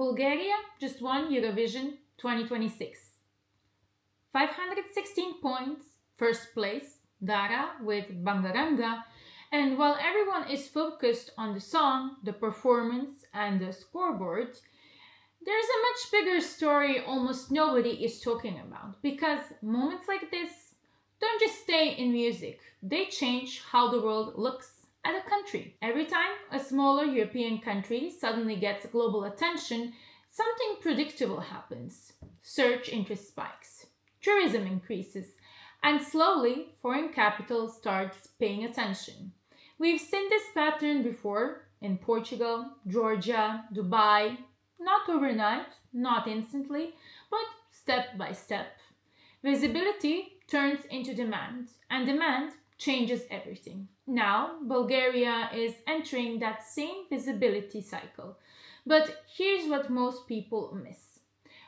Bulgaria just won Eurovision 2026. 516 points, first place, Dara with Bangaranga. And while everyone is focused on the song, the performance, and the scoreboard, there's a much bigger story almost nobody is talking about. Because moments like this don't just stay in music, they change how the world looks at a country. Every time a smaller European country suddenly gets global attention, something predictable happens. Search interest spikes, tourism increases, and slowly foreign capital starts paying attention. We've seen this pattern before in Portugal, Georgia, Dubai, not overnight, not instantly, but step by step. Visibility turns into demand, and demand changes everything. Now, Bulgaria is entering that same visibility cycle. But here's what most people miss.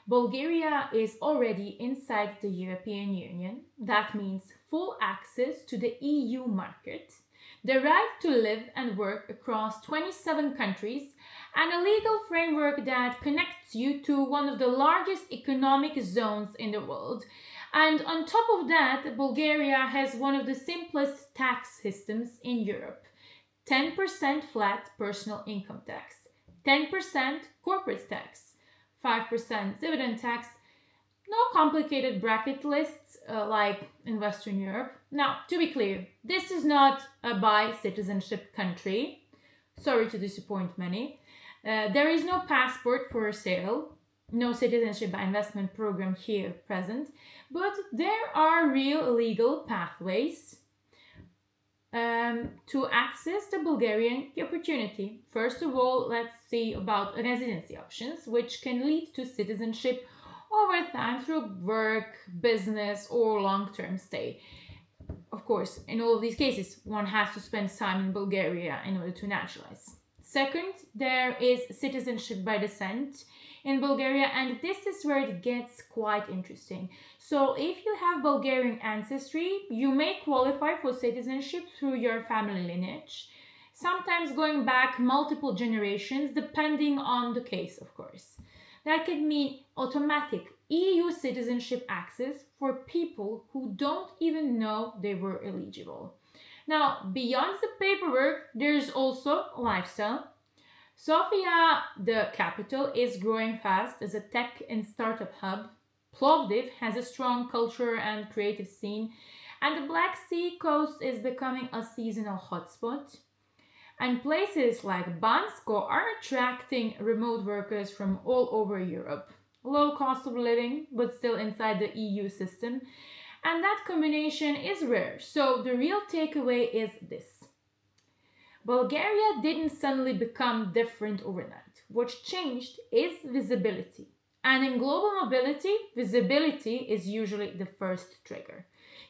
Bulgaria is already inside the European Union. That means full access to the EU market, the right to live and work across 27 countries, and a legal framework that connects you to one of the largest economic zones in the world. And on top of that, Bulgaria has one of the simplest tax systems in Europe: 10% flat personal income tax, 10% corporate tax, 5% dividend tax, no complicated bracket lists like in Western Europe. Now, to be clear, this is not a buy citizenship country. Sorry to disappoint many. There is no passport for sale, no citizenship by investment program here present, but there are real legal pathways to access the Bulgarian opportunity. First of all, let's see about residency options, which can lead to citizenship over time through work, business, or long-term stay. Of course, in all of these cases, one has to spend time in Bulgaria in order to naturalize. Second, there is citizenship by descent in Bulgaria, and this is where it gets quite interesting. So, if you have Bulgarian ancestry, you may qualify for citizenship through your family lineage, sometimes going back multiple generations, depending on the case, of course. That could mean automatic EU citizenship access for people who don't even know they were eligible. Now, beyond the paperwork, there's also lifestyle. Sofia, the capital, is growing fast as a tech and startup hub. Plovdiv has a strong culture and creative scene, and the Black Sea coast is becoming a seasonal hotspot. And places like Bansko are attracting remote workers from all over Europe. Low cost of living, but still inside the EU system. And that combination is rare. So the real takeaway is this: Bulgaria didn't suddenly become different overnight. What changed is visibility. And in global mobility, visibility is usually the first trigger.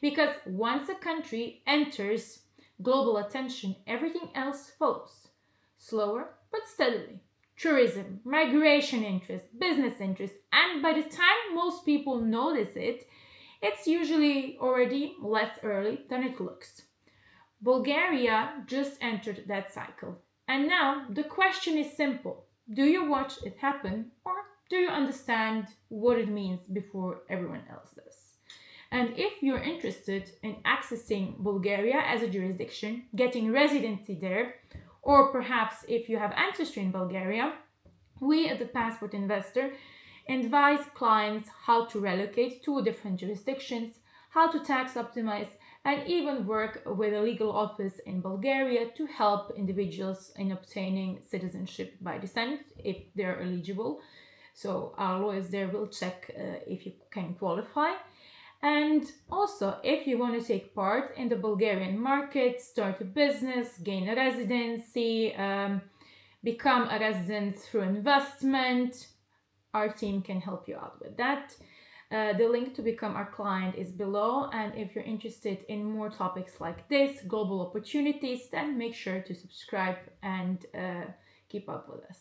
Because once a country enters global attention, everything else follows. Slower, but steadily. Tourism, migration interest, business interest, and by the time most people notice it, it's usually already less early than it looks. Bulgaria just entered that cycle. And now the question is simple: do you watch it happen, or do you understand what it means before everyone else does? And if you're interested in accessing Bulgaria as a jurisdiction, getting residency there, or perhaps if you have ancestry in Bulgaria, we at the Passport Investor advise clients how to relocate to different jurisdictions, how to tax optimize, and even work with a legal office in Bulgaria to help individuals in obtaining citizenship by descent if they're eligible. So our lawyers there will check if you can qualify. And also, if you want to take part in the Bulgarian market, start a business, gain a residency, become a resident through investment, our team can help you out with that. The link to become our client is below. And if you're interested in more topics like this, global opportunities, then make sure to subscribe and keep up with us.